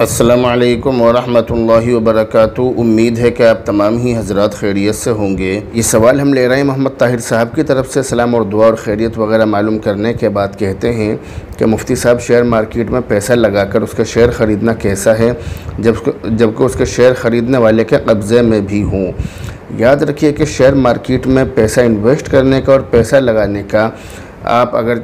अस्सलामु अलैकुम वरहमतुल्लाहि वबरकातुहू। उम्मीद है कि आप तमाम ही हज़रात खैरियत से होंगे। ये सवाल हम ले रहे हैं मोहम्मद ताहिर साहब की तरफ से। सलाम और दुआ और खैरियत वगैरह मालूम करने के बाद कहते हैं कि मुफ्ती साहब, शेयर मार्केट में पैसा लगाकर उसका शेयर ख़रीदना कैसा है जबकि उसके शेयर ख़रीदने वाले के कब्ज़े में भी हों। याद रखिए कि शेयर मार्केट में पैसा इन्वेस्ट करने का और पैसा लगाने का आप अगर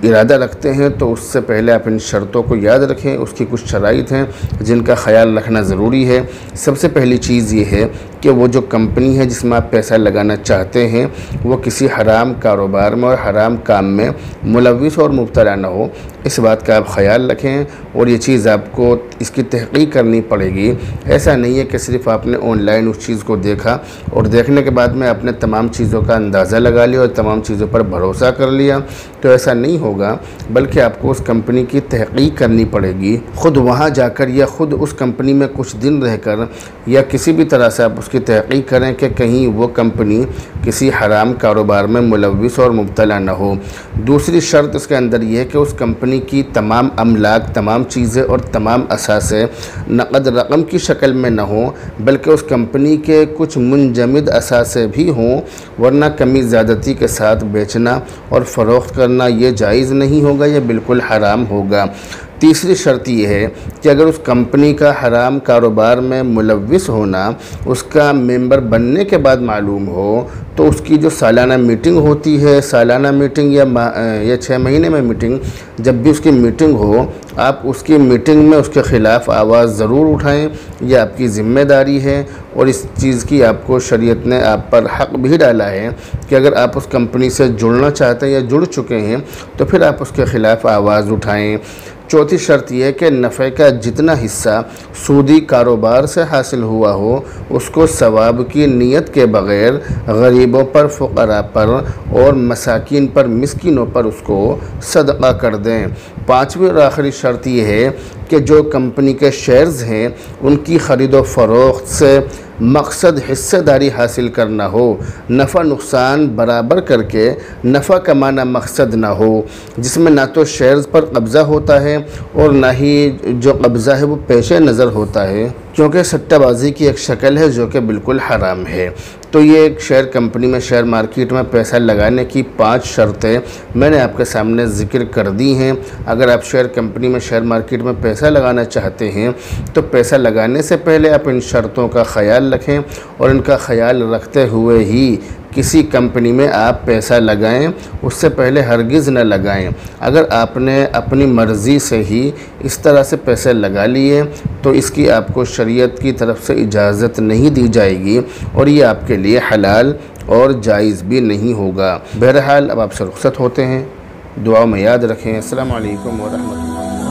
इरादा रखते हैं तो उससे पहले आप इन शर्तों को याद रखें। उसकी कुछ शराइत हैं जिनका ख्याल रखना ज़रूरी है। सबसे पहली चीज़ ये है कि वो जो कंपनी है जिसमें आप पैसा लगाना चाहते हैं वो किसी हराम कारोबार में और हराम काम में मुलव्विस और मुब्तला ना हो, इस बात का आप ख्याल रखें। और ये चीज़ आपको इसकी तहक़ीक़ करनी पड़ेगी। ऐसा नहीं है कि सिर्फ़ आपने ऑनलाइन उस चीज़ को देखा और देखने के बाद में आपने तमाम चीज़ों का अंदाज़ा लगा लिया और तमाम चीज़ों पर भरोसा कर लिया, तो ऐसा नहीं होगा। बल्कि आपको उस कंपनी की तहक़ीक़ करनी पड़ेगी। ख़ुद वहाँ जाकर या ख़ुद उस कंपनी में कुछ दिन रहकर या किसी भी तरह से आप उसकी तहक़ीक़ करें कि कहीं वो कंपनी किसी हराम कारोबार में मुलव्विस और मुब्तला न हो। दूसरी शर्त इसके अंदर यह है कि उस कंपनी की तमाम अमलाक, तमाम चीज़ें और तमाम असासे नक़द रकम की शक्ल में न हो, बल्कि उस कंपनी के कुछ मुंजमद असासे भी हों, वरना कमी ज़्यादती के साथ बेचना और फ़रोख्त करना ये जायज़ नहीं होगा, यह बिल्कुल हराम होगा। तीसरी शर्त यह है कि अगर उस कंपनी का हराम कारोबार में मुलव्विस होना उसका मेंबर बनने के बाद मालूम हो, तो उसकी जो सालाना मीटिंग होती है, सालाना मीटिंग या 6 महीने में मीटिंग, जब भी उसकी मीटिंग हो, आप उसकी मीटिंग में उसके ख़िलाफ़ आवाज़ ज़रूर उठाएं। यह आपकी ज़िम्मेदारी है और इस चीज़ की आपको शरीयत ने आप पर हक़ भी डाला है कि अगर आप उस कंपनी से जुड़ना चाहते हैं या जुड़ चुके हैं तो फिर आप उसके ख़िलाफ़ आवाज़ उठाएं। चौथी शर्त यह है कि नफ़े का जितना हिस्सा सूदी कारोबार से हासिल हुआ हो उसको सवाब की नीयत के बग़ैर गरीबों पर, फ़ुक़रा पर और मसाकीन पर, मिस्कीनों पर उसको सदक़ा कर दें। पाँचवीं और आखिरी शर्त यह है कि जो कंपनी के शेयर्स हैं उनकी ख़रीद व फ़रोख्त से मकसद हिस्सेदारी हासिल करना हो, नफ़ा नुकसान बराबर करके नफ़ा कमाना मकसद ना हो, जिसमें ना तो शेयर्स पर कब्ज़ा होता है और ना ही जो कब्ज़ा है वो पेशे नज़र होता है, क्योंकि सट्टाबाजी की एक शक्ल है जो कि बिल्कुल हराम है। तो ये एक शेयर कंपनी में, शेयर मार्केट में पैसा लगाने की 5 शर्तें मैंने आपके सामने ज़िक्र कर दी हैं। अगर आप शेयर कंपनी में, शेयर मार्केट में पैसा लगाना चाहते हैं तो पैसा लगाने से पहले आप इन शर्तों का ख्याल रखें और इनका ख्याल रखते हुए ही किसी कंपनी में आप पैसा लगाएं। उससे पहले हरगिज़ न लगाएं। अगर आपने अपनी मर्ज़ी से ही इस तरह से पैसे लगा लिए तो इसकी आपको शरीयत की तरफ से इजाज़त नहीं दी जाएगी और ये आपके लिए हलाल और जायज़ भी नहीं होगा। बहरहाल अब आपसे रुख़्सत होते हैं। दुआ में याद रखें। अस्सलामु अलैकुम व रहमतुल्लाह।